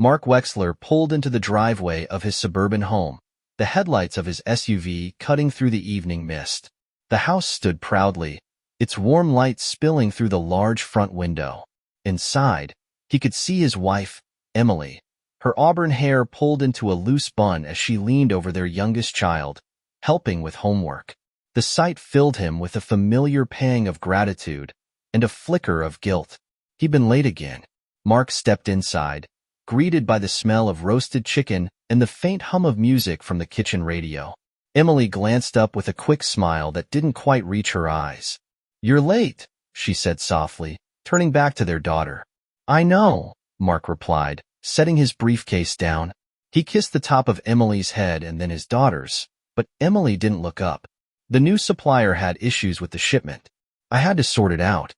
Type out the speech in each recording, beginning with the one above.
Mark Wexler pulled into the driveway of his suburban home, the headlights of his SUV cutting through the evening mist. The house stood proudly, its warm light spilling through the large front window. Inside, he could see his wife, Emily, her auburn hair pulled into a loose bun as she leaned over their youngest child, helping with homework. The sight filled him with a familiar pang of gratitude and a flicker of guilt. He'd been late again. Mark stepped inside, greeted by the smell of roasted chicken and the faint hum of music from the kitchen radio. Emily glanced up with a quick smile that didn't quite reach her eyes. "You're late," she said softly, turning back to their daughter. "I know," Mark replied, setting his briefcase down. He kissed the top of Emily's head and then his daughter's, but Emily didn't look up. "The new supplier had issues with the shipment. I had to sort it out."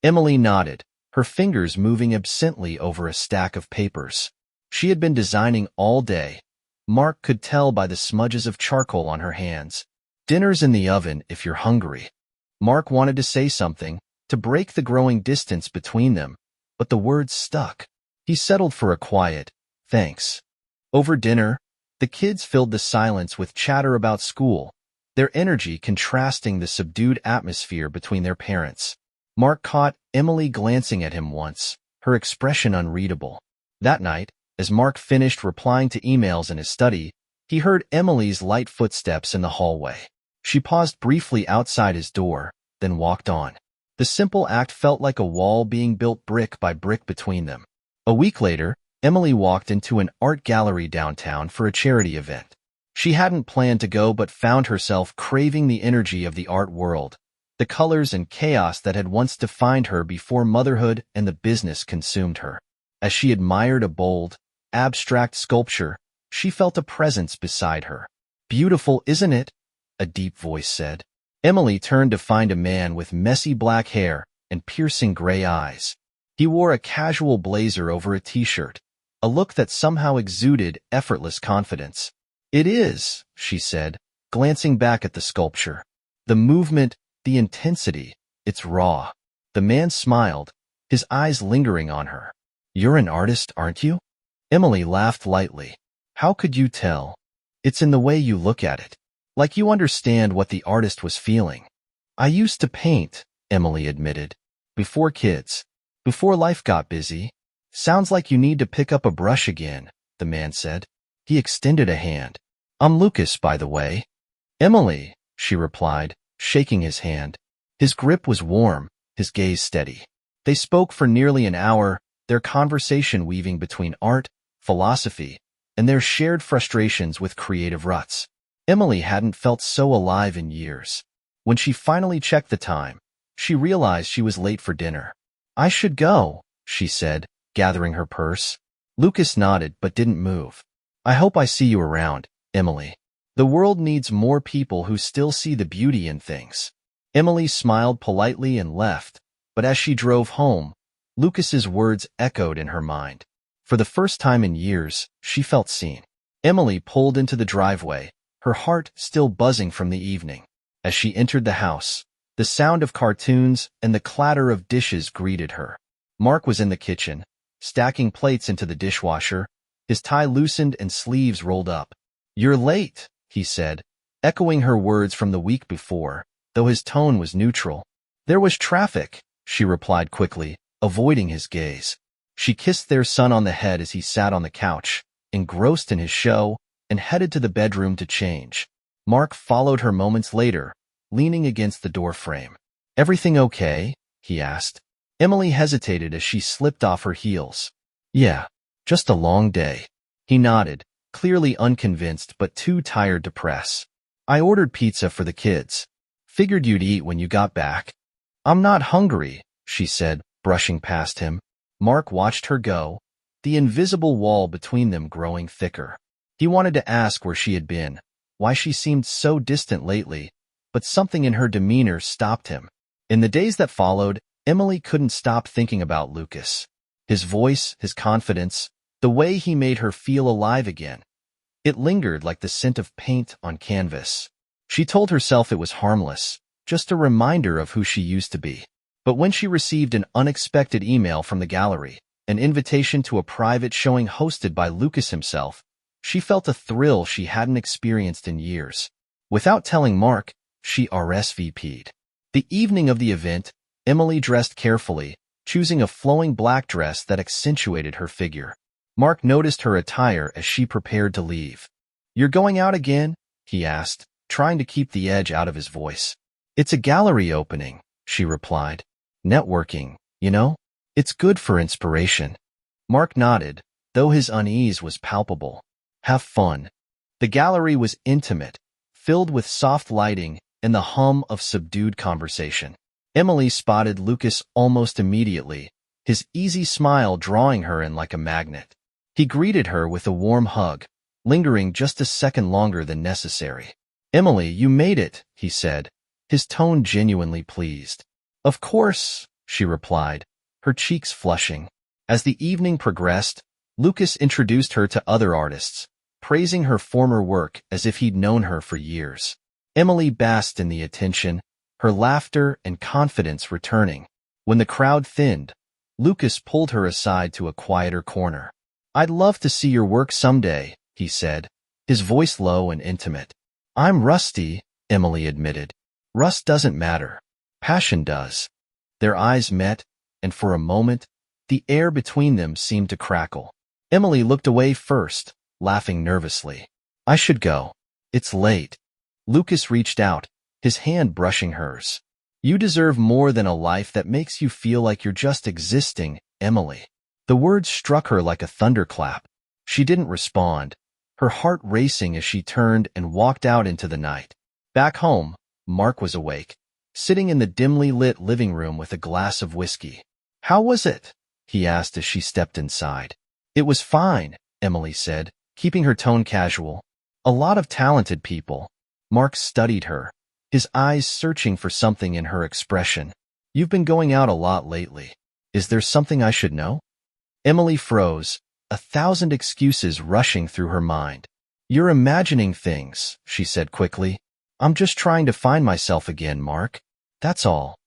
Emily nodded, her fingers moving absently over a stack of papers. She had been designing all day. Mark could tell by the smudges of charcoal on her hands. "Dinner's in the oven if you're hungry." Mark wanted to say something, to break the growing distance between them, but the words stuck. He settled for a quiet, "Thanks." Over dinner, the kids filled the silence with chatter about school, their energy contrasting the subdued atmosphere between their parents. Mark caught Emily glancing at him once, her expression unreadable. That night, as Mark finished replying to emails in his study, he heard Emily's light footsteps in the hallway. She paused briefly outside his door, then walked on. The simple act felt like a wall being built brick by brick between them. A week later, Emily walked into an art gallery downtown for a charity event. She hadn't planned to go but found herself craving the energy of the art world, the colors and chaos that had once defined her before motherhood and the business consumed her. As she admired a bold, abstract sculpture, she felt a presence beside her. "Beautiful, isn't it?" a deep voice said. Emily turned to find a man with messy black hair and piercing gray eyes. He wore a casual blazer over a t-shirt, a look that somehow exuded effortless confidence. "It is," she said, glancing back at the sculpture. "The movement, the intensity, it's raw." The man smiled, his eyes lingering on her. "You're an artist, aren't you?" Emily laughed lightly. "How could you tell? It's in the way you look at it. Like you understand what the artist was feeling." "I used to paint," Emily admitted. "Before kids. Before life got busy." "Sounds like you need to pick up a brush again," the man said. He extended a hand. "I'm Lucas, by the way." "Emily," she replied, shaking his hand. His grip was warm, his gaze steady. They spoke for nearly an hour, their conversation weaving between art, philosophy, and their shared frustrations with creative ruts. Emily hadn't felt so alive in years. When she finally checked the time, she realized she was late for dinner. "I should go," she said, gathering her purse. Lucas nodded but didn't move. "I hope I see you around, Emily. The world needs more people who still see the beauty in things." Emily smiled politely and left, but as she drove home, Lucas's words echoed in her mind. For the first time in years, she felt seen. Emily pulled into the driveway, her heart still buzzing from the evening. As she entered the house, the sound of cartoons and the clatter of dishes greeted her. Mark was in the kitchen, stacking plates into the dishwasher, his tie loosened and sleeves rolled up. "You're late," he said, echoing her words from the week before, though his tone was neutral. "There was traffic," she replied quickly, avoiding his gaze. She kissed their son on the head as he sat on the couch, engrossed in his show, and headed to the bedroom to change. Mark followed her moments later, leaning against the doorframe. "Everything okay?" he asked. Emily hesitated as she slipped off her heels. "Yeah, just a long day." He nodded, clearly unconvinced but too tired to press. "I ordered pizza for the kids. Figured you'd eat when you got back." "I'm not hungry," she said, brushing past him. Mark watched her go, the invisible wall between them growing thicker. He wanted to ask where she had been, why she seemed so distant lately, but something in her demeanor stopped him. In the days that followed, Emily couldn't stop thinking about Lucas. His voice, his confidence, the way he made her feel alive again. It lingered like the scent of paint on canvas. She told herself it was harmless, just a reminder of who she used to be. But when she received an unexpected email from the gallery, an invitation to a private showing hosted by Lucas himself. She felt a thrill she hadn't experienced in years. Without telling Mark, she RSVP'd. The evening of the event, Emily dressed carefully, choosing a flowing black dress that accentuated her figure. Mark noticed her attire as she prepared to leave. "You're going out again?" he asked, trying to keep the edge out of his voice. "It's a gallery opening," she replied. "Networking, you know? It's good for inspiration." Mark nodded, though his unease was palpable. "Have fun." The gallery was intimate, filled with soft lighting and the hum of subdued conversation. Emily spotted Lucas almost immediately, his easy smile drawing her in like a magnet. He greeted her with a warm hug, lingering just a second longer than necessary. "Emily, you made it," he said, his tone genuinely pleased. "Of course," she replied, her cheeks flushing. As the evening progressed, Lucas introduced her to other artists, praising her former work as if he'd known her for years. Emily basked in the attention, her laughter and confidence returning. When the crowd thinned, Lucas pulled her aside to a quieter corner. "I'd love to see your work someday," he said, his voice low and intimate. "I'm rusty," Emily admitted. "Rust doesn't matter. Passion does." Their eyes met, and for a moment, the air between them seemed to crackle. Emily looked away first, laughing nervously. "I should go. It's late." Lucas reached out, his hand brushing hers. "You deserve more than a life that makes you feel like you're just existing, Emily." The words struck her like a thunderclap. She didn't respond, her heart racing as she turned and walked out into the night. Back home, Mark was awake, sitting in the dimly lit living room with a glass of whiskey. "How was it?" he asked as she stepped inside. "It was fine," Emily said, keeping her tone casual. "A lot of talented people." Mark studied her, his eyes searching for something in her expression. "You've been going out a lot lately. Is there something I should know?" Emily froze, a thousand excuses rushing through her mind. "You're imagining things," she said quickly. "I'm just trying to find myself again, Mark. That's all."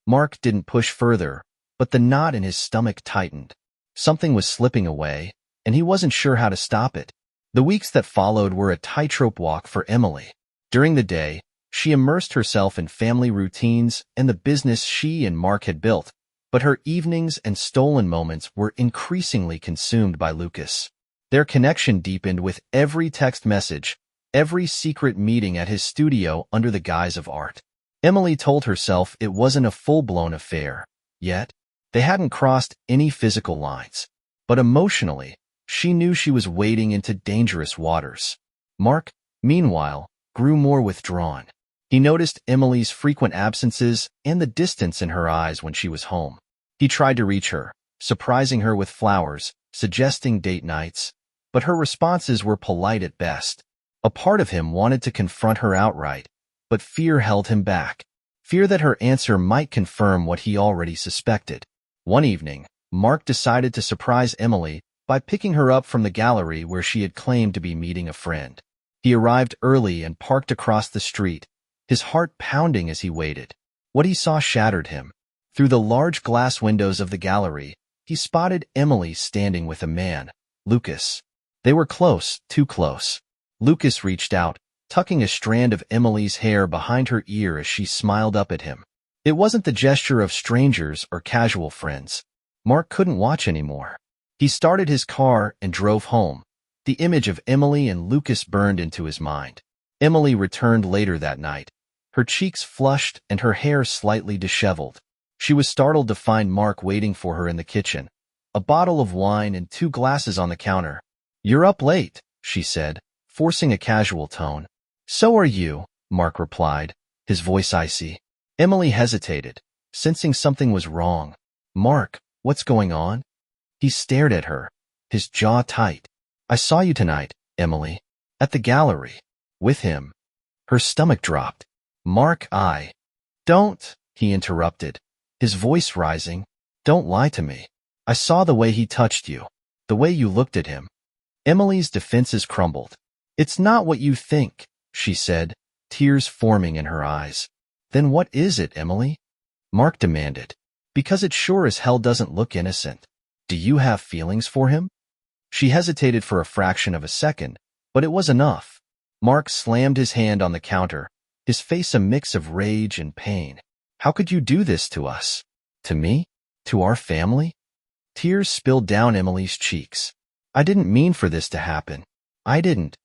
Mark didn't push further, but the knot in his stomach tightened. Something was slipping away, and he wasn't sure how to stop it. The weeks that followed were a tightrope walk for Emily. During the day, she immersed herself in family routines and the business she and Mark had built, but her evenings and stolen moments were increasingly consumed by Lucas. Their connection deepened with every text message, every secret meeting at his studio under the guise of art. Emily told herself it wasn't a full-blown affair, yet they hadn't crossed any physical lines. But emotionally, she knew she was wading into dangerous waters. Mark, meanwhile, grew more withdrawn. He noticed Emily's frequent absences and the distance in her eyes when she was home. He tried to reach her, surprising her with flowers, suggesting date nights, but her responses were polite at best. A part of him wanted to confront her outright, but fear held him back. Fear that her answer might confirm what he already suspected. One evening, Mark decided to surprise Emily by picking her up from the gallery where she had claimed to be meeting a friend. He arrived early and parked across the street, his heart pounding as he waited. What he saw shattered him. Through the large glass windows of the gallery, he spotted Emily standing with a man, Lucas. They were close, too close. Lucas reached out, tucking a strand of Emily's hair behind her ear as she smiled up at him. It wasn't the gesture of strangers or casual friends. Mark couldn't watch anymore. He started his car and drove home. The image of Emily and Lucas burned into his mind. Emily returned later that night, her cheeks flushed and her hair slightly disheveled. She was startled to find Mark waiting for her in the kitchen, a bottle of wine and 2 glasses on the counter. "You're up late," she said, forcing a casual tone. "So are you," Mark replied, his voice icy. Emily hesitated, sensing something was wrong. "Mark, what's going on?" He stared at her, his jaw tight. "I saw you tonight, Emily. At the gallery. With him." Her stomach dropped. "Mark, Don't," he interrupted, his voice rising. "Don't lie to me. I saw the way he touched you, the way you looked at him." Emily's defenses crumbled. "It's not what you think," she said, tears forming in her eyes. "Then what is it, Emily?" Mark demanded. "Because it sure as hell doesn't look innocent." Do you have feelings for him? She hesitated for a fraction of a second, but it was enough. Mark slammed his hand on the counter, his face a mix of rage and pain. How could you do this to us? To me? To our family? Tears spilled down Emily's cheeks. I didn't mean for this to happen. I didn't.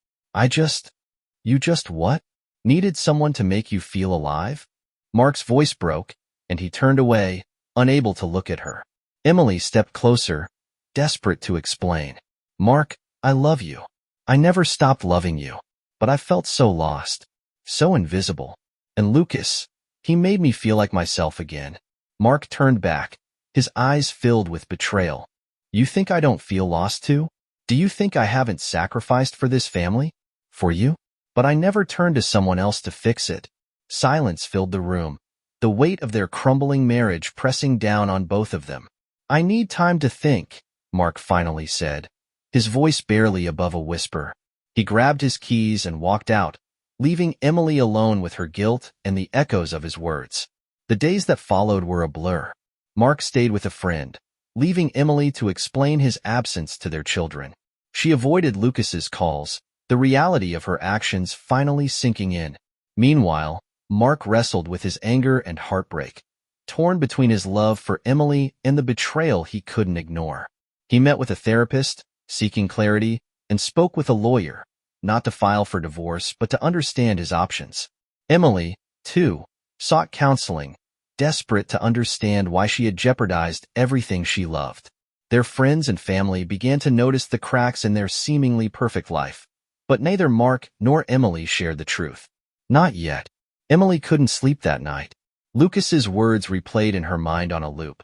You just what? Needed someone to make you feel alive? Mark's voice broke, and he turned away, unable to look at her. Emily stepped closer, desperate to explain. Mark, I love you. I never stopped loving you, but I felt so lost, so invisible. And Lucas, he made me feel like myself again. Mark turned back, his eyes filled with betrayal. You think I don't feel lost too? Do you think I haven't sacrificed for this family? For you? But I never turned to someone else to fix it. Silence filled the room, the weight of their crumbling marriage pressing down on both of them. I need time to think, Mark finally said, his voice barely above a whisper. He grabbed his keys and walked out, leaving Emily alone with her guilt and the echoes of his words. The days that followed were a blur. Mark stayed with a friend, leaving Emily to explain his absence to their children. She avoided Lucas's calls, the reality of her actions finally sinking in. Meanwhile, Mark wrestled with his anger and heartbreak, torn between his love for Emily and the betrayal he couldn't ignore. He met with a therapist, seeking clarity, and spoke with a lawyer, not to file for divorce but to understand his options. Emily, too, sought counseling, desperate to understand why she had jeopardized everything she loved. Their friends and family began to notice the cracks in their seemingly perfect life. But neither Mark nor Emily shared the truth. Not yet. Emily couldn't sleep that night. Lucas's words replayed in her mind on a loop.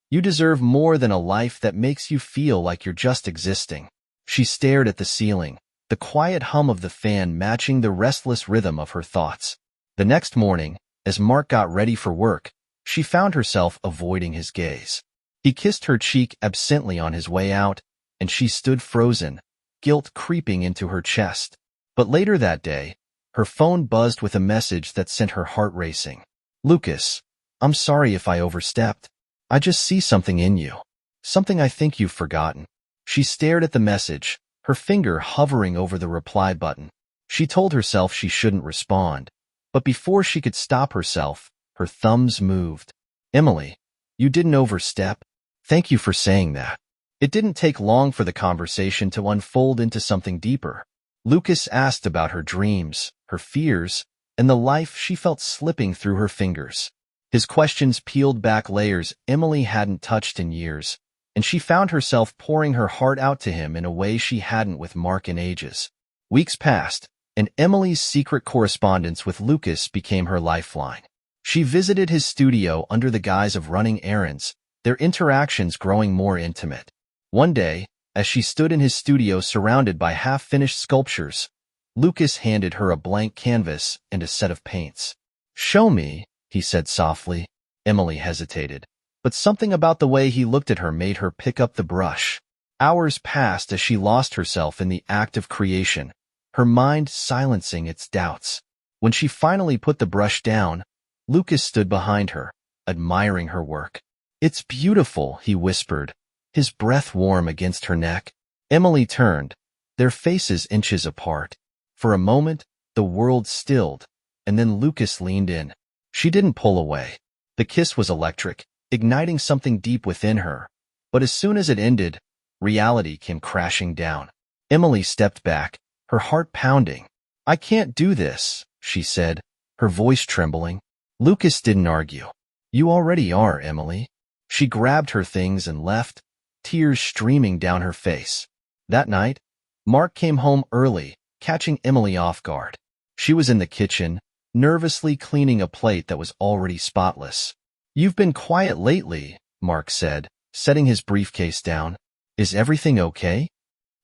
You deserve more than a life that makes you feel like you're just existing. She stared at the ceiling, the quiet hum of the fan matching the restless rhythm of her thoughts. The next morning, as Mark got ready for work, she found herself avoiding his gaze. He kissed her cheek absently on his way out, and she stood frozen, guilt creeping into her chest. But later that day, her phone buzzed with a message that sent her heart racing. Lucas, I'm sorry if I overstepped. I just see something in you. Something I think you've forgotten. She stared at the message, her finger hovering over the reply button. She told herself she shouldn't respond. But before she could stop herself, her thumbs moved. Emily, you didn't overstep. Thank you for saying that. It didn't take long for the conversation to unfold into something deeper. Lucas asked about her dreams, her fears, and the life she felt slipping through her fingers. His questions peeled back layers Emily hadn't touched in years, and she found herself pouring her heart out to him in a way she hadn't with Mark in ages. Weeks passed, and Emily's secret correspondence with Lucas became her lifeline. She visited his studio under the guise of running errands, their interactions growing more intimate. One day, as she stood in his studio surrounded by half-finished sculptures, Lucas handed her a blank canvas and a set of paints. Show me, he said softly. Emily hesitated, but something about the way he looked at her made her pick up the brush. Hours passed as she lost herself in the act of creation, her mind silencing its doubts. When she finally put the brush down, Lucas stood behind her, admiring her work. It's beautiful, he whispered, his breath warm against her neck. Emily turned, their faces inches apart. For a moment, the world stilled, and then Lucas leaned in. She didn't pull away. The kiss was electric, igniting something deep within her. But as soon as it ended, reality came crashing down. Emily stepped back, her heart pounding. I can't do this, she said, her voice trembling. Lucas didn't argue. You already are, Emily. She grabbed her things and left, tears streaming down her face. That night, Mark came home early, catching Emily off guard. She was in the kitchen, nervously cleaning a plate that was already spotless. You've been quiet lately, Mark said, setting his briefcase down. Is everything okay?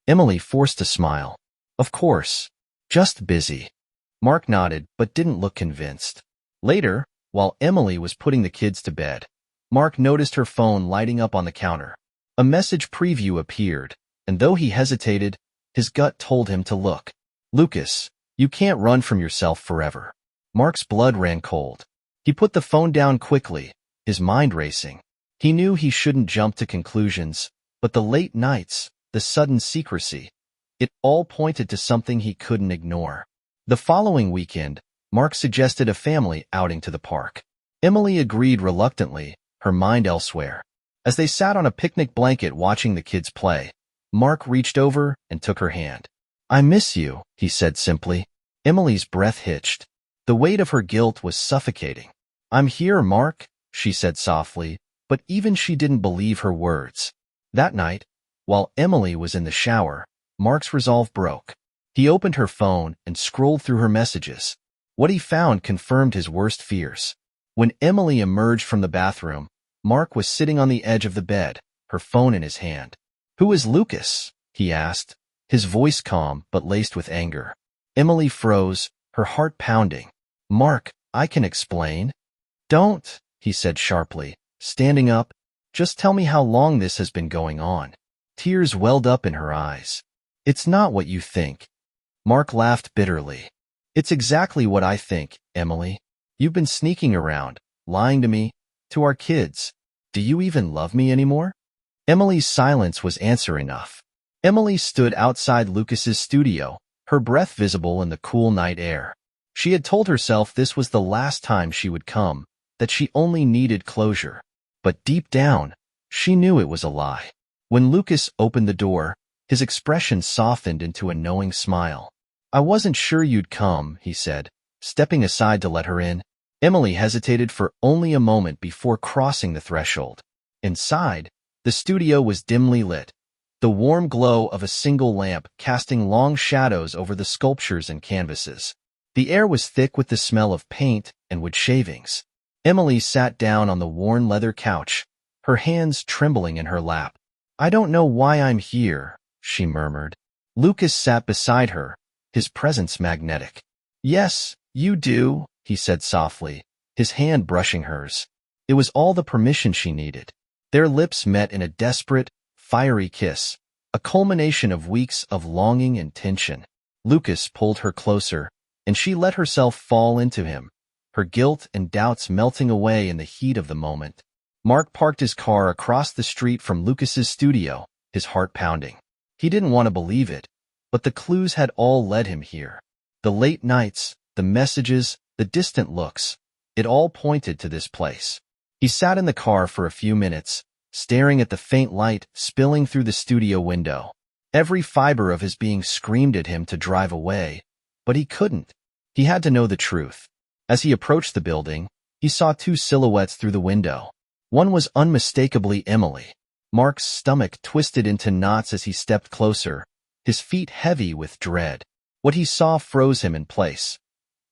Emily forced a smile. Of course. Just busy. Mark nodded, but didn't look convinced. Later, while Emily was putting the kids to bed, Mark noticed her phone lighting up on the counter. A message preview appeared, and though he hesitated, his gut told him to look. Lucas, you can't run from yourself forever. Mark's blood ran cold. He put the phone down quickly, his mind racing. He knew he shouldn't jump to conclusions, But the late nights, the sudden secrecy, it all pointed to something he couldn't ignore. The following weekend, Mark suggested a family outing to the park. Emily agreed reluctantly, her mind elsewhere. As they sat on a picnic blanket watching the kids play, Mark reached over and took her hand. "I miss you," he said simply. Emily's breath hitched. The weight of her guilt was suffocating. "I'm here, Mark," she said softly, but even she didn't believe her words. That night, while Emily was in the shower, Mark's resolve broke. He opened her phone and scrolled through her messages. What he found confirmed his worst fears. When Emily emerged from the bathroom, Mark was sitting on the edge of the bed, her phone in his hand. "Who is Lucas?" he asked, his voice calm but laced with anger. Emily froze, her heart pounding. "Mark, I can explain." "Don't," he said sharply, standing up. "Just tell me how long this has been going on." Tears welled up in her eyes. "It's not what you think." Mark laughed bitterly. "It's exactly what I think, Emily. You've been sneaking around, lying to me, to our kids. Do you even love me anymore?" Emily's silence was answer enough. Emily stood outside Lucas's studio, her breath visible in the cool night air. She had told herself this was the last time she would come, that she only needed closure. But deep down, she knew it was a lie. When Lucas opened the door, his expression softened into a knowing smile. "I wasn't sure you'd come," he said, stepping aside to let her in. Emily hesitated for only a moment before crossing the threshold. Inside, the studio was dimly lit, the warm glow of a single lamp casting long shadows over the sculptures and canvases. The air was thick with the smell of paint and wood shavings. Emily sat down on the worn leather couch, her hands trembling in her lap. "I don't know why I'm here," she murmured. Lucas sat beside her, his presence magnetic. "Yes, you do," he said softly, his hand brushing hers. It was all the permission she needed. Their lips met in a desperate, fiery kiss, a culmination of weeks of longing and tension. Lucas pulled her closer, and she let herself fall into him, her guilt and doubts melting away in the heat of the moment. Mark parked his car across the street from Lucas's studio, his heart pounding. He didn't want to believe it, but the clues had all led him here. The late nights, the messages, the distant looks, it all pointed to this place. He sat in the car for a few minutes, staring at the faint light spilling through the studio window. Every fiber of his being screamed at him to drive away, but he couldn't. He had to know the truth. As he approached the building, he saw two silhouettes through the window. One was unmistakably Emily. Mark's stomach twisted into knots as he stepped closer, his feet heavy with dread. What he saw froze him in place.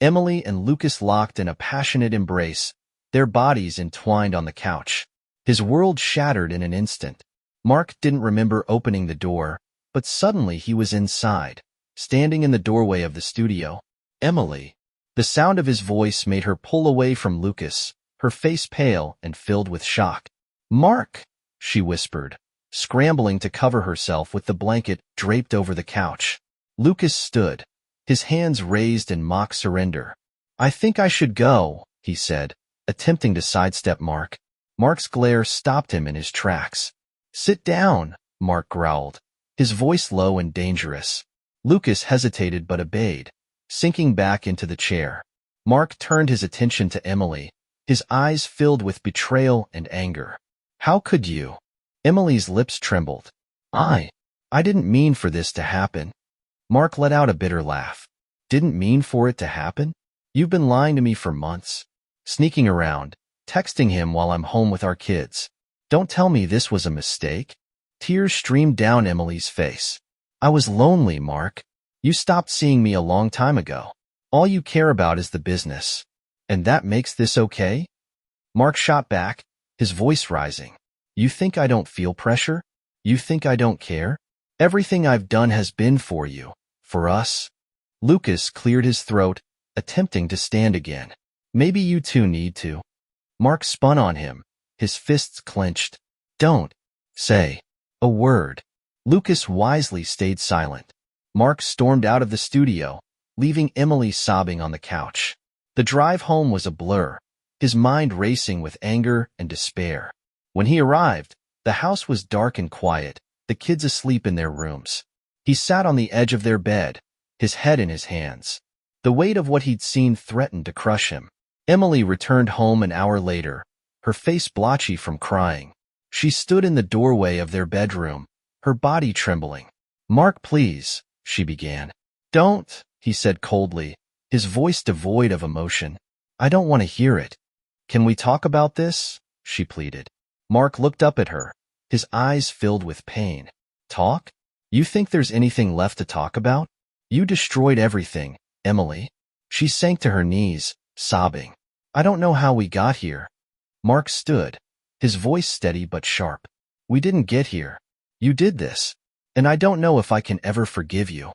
Emily and Lucas locked in a passionate embrace, their bodies entwined on the couch. His world shattered in an instant. Mark didn't remember opening the door, but suddenly he was inside, standing in the doorway of the studio. "Emily." The sound of his voice made her pull away from Lucas, her face pale and filled with shock. "Mark," she whispered, scrambling to cover herself with the blanket draped over the couch. Lucas stood, his hands raised in mock surrender. "I think I should go," he said, attempting to sidestep Mark. Mark's glare stopped him in his tracks. "Sit down," Mark growled, his voice low and dangerous. Lucas hesitated but obeyed, sinking back into the chair. Mark turned his attention to Emily, his eyes filled with betrayal and anger. "How could you?" Emily's lips trembled. I didn't mean for this to happen." Mark let out a bitter laugh. "Didn't mean for it to happen? You've been lying to me for months, sneaking around, texting him while I'm home with our kids. Don't tell me this was a mistake." Tears streamed down Emily's face. "I was lonely, Mark. You stopped seeing me a long time ago. All you care about is the business. And that makes this okay?" Mark shot back, his voice rising. "You think I don't feel pressure? You think I don't care? Everything I've done has been for you, for us." Lucas cleared his throat, attempting to stand again. "Maybe you two need to." Mark spun on him, his fists clenched. "Don't say a word." Lucas wisely stayed silent. Mark stormed out of the studio, leaving Emily sobbing on the couch. The drive home was a blur, his mind racing with anger and despair. When he arrived, The house was dark and quiet, the kids asleep in their rooms. He sat on the edge of their bed, his head in his hands. The weight of what he'd seen threatened to crush him. Emily returned home an hour later, her face blotchy from crying. She stood in the doorway of their bedroom, her body trembling. "Mark, please," she began. "Don't," he said coldly, his voice devoid of emotion. "I don't want to hear it." "Can we talk about this?" she pleaded. Mark looked up at her, his eyes filled with pain. "Talk? You think there's anything left to talk about? You destroyed everything, Emily." She sank to her knees, sobbing. "I don't know how we got here." Mark stood, his voice steady but sharp. "We didn't get here. You did this. And I don't know if I can ever forgive you."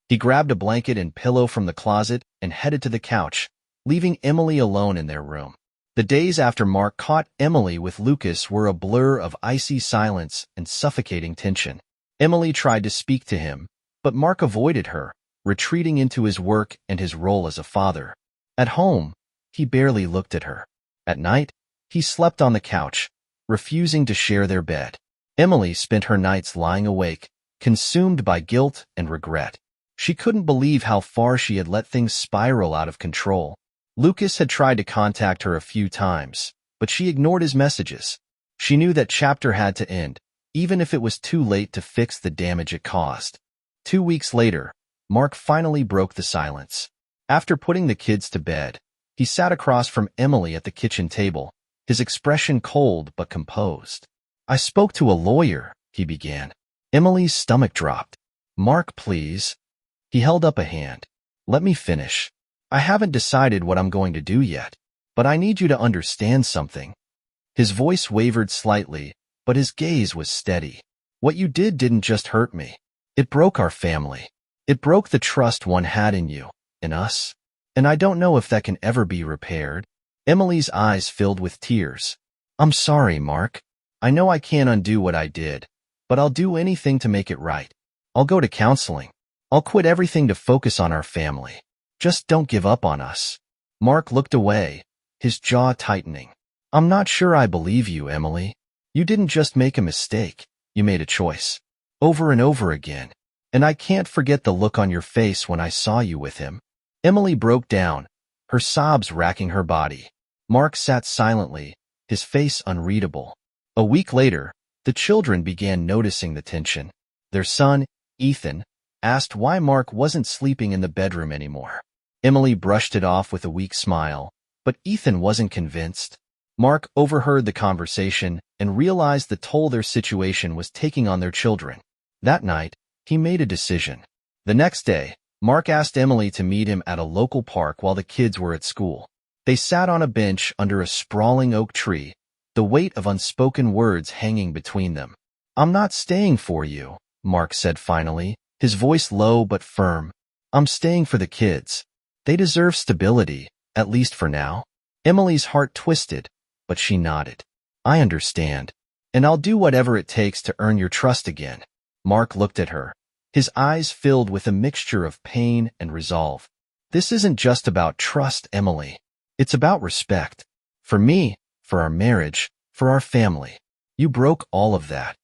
He grabbed a blanket and pillow from the closet and headed to the couch, leaving Emily alone in their room. The days after Mark caught Emily with Lucas were a blur of icy silence and suffocating tension. Emily tried to speak to him, but Mark avoided her, retreating into his work and his role as a father. At home, he barely looked at her. At night, he slept on the couch, refusing to share their bed. Emily spent her nights lying awake, consumed by guilt and regret. She couldn't believe how far she had let things spiral out of control. Lucas had tried to contact her a few times, but she ignored his messages. She knew that chapter had to end, even if it was too late to fix the damage it caused. 2 weeks later, Mark finally broke the silence. After putting the kids to bed, he sat across from Emily at the kitchen table, his expression cold but composed. "I spoke to a lawyer," he began. Emily's stomach dropped. "Mark, please." He held up a hand. "Let me finish. I haven't decided what I'm going to do yet, but I need you to understand something." His voice wavered slightly, but his gaze was steady. "What you did didn't just hurt me. It broke our family. It broke the trust one had in you, in us. And I don't know if that can ever be repaired." Emily's eyes filled with tears. "I'm sorry, Mark. I know I can't undo what I did, but I'll do anything to make it right. I'll go to counseling. I'll quit everything to focus on our family. Just don't give up on us." Mark looked away, his jaw tightening. "I'm not sure I believe you, Emily. You didn't just make a mistake. You made a choice. Over and over again. And I can't forget the look on your face when I saw you with him." Emily broke down, her sobs racking her body. Mark sat silently, his face unreadable. A week later, the children began noticing the tension. Their son, Ethan, asked why Mark wasn't sleeping in the bedroom anymore. Emily brushed it off with a weak smile, but Ethan wasn't convinced. Mark overheard the conversation and realized the toll their situation was taking on their children. That night, he made a decision. The next day, Mark asked Emily to meet him at a local park while the kids were at school. They sat on a bench under a sprawling oak tree, the weight of unspoken words hanging between them. "I'm not staying for you," Mark said finally, his voice low but firm. "I'm staying for the kids. They deserve stability, at least for now." Emily's heart twisted, but she nodded. "I understand. And I'll do whatever it takes to earn your trust again." Mark looked at her, his eyes filled with a mixture of pain and resolve. "This isn't just about trust, Emily. It's about respect. For me, for our marriage, for our family. You broke all of that."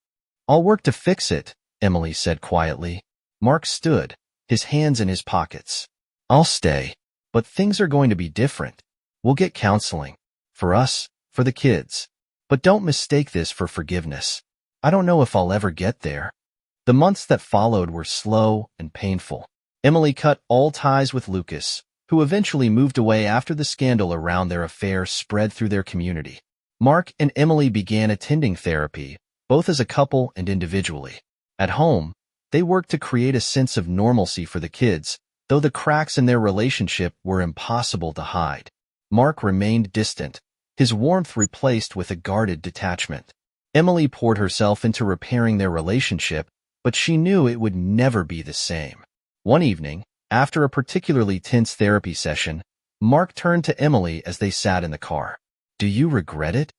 "I'll work to fix it," Emily said quietly. Mark stood, his hands in his pockets. "I'll stay, but things are going to be different. We'll get counseling. For us, for the kids. But don't mistake this for forgiveness. I don't know if I'll ever get there." The months that followed were slow and painful. Emily cut all ties with Lucas, who eventually moved away after the scandal around their affair spread through their community. Mark and Emily began attending therapy, both as a couple and individually. At home, they worked to create a sense of normalcy for the kids, though the cracks in their relationship were impossible to hide. Mark remained distant, his warmth replaced with a guarded detachment. Emily poured herself into repairing their relationship, but she knew it would never be the same. One evening, after a particularly tense therapy session, Mark turned to Emily as they sat in the car. "Do you regret it?"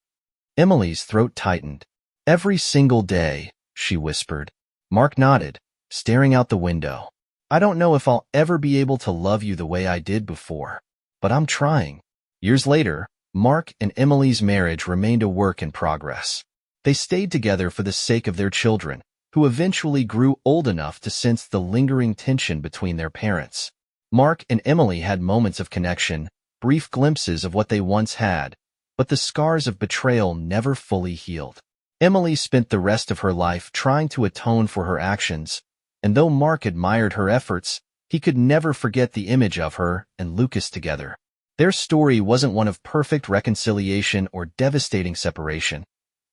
Emily's throat tightened. "Every single day," she whispered. Mark nodded, staring out the window. "I don't know if I'll ever be able to love you the way I did before, but I'm trying." Years later, Mark and Emily's marriage remained a work in progress. They stayed together for the sake of their children, who eventually grew old enough to sense the lingering tension between their parents. Mark and Emily had moments of connection, brief glimpses of what they once had, but the scars of betrayal never fully healed. Emily spent the rest of her life trying to atone for her actions, and though Mark admired her efforts, he could never forget the image of her and Lucas together. Their story wasn't one of perfect reconciliation or devastating separation.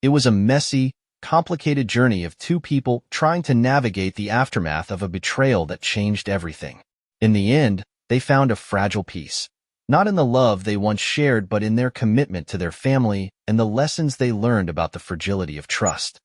It was a messy, complicated journey of two people trying to navigate the aftermath of a betrayal that changed everything. In the end, they found a fragile peace, not in the love they once shared but in their commitment to their family and the lessons they learned about the fragility of trust.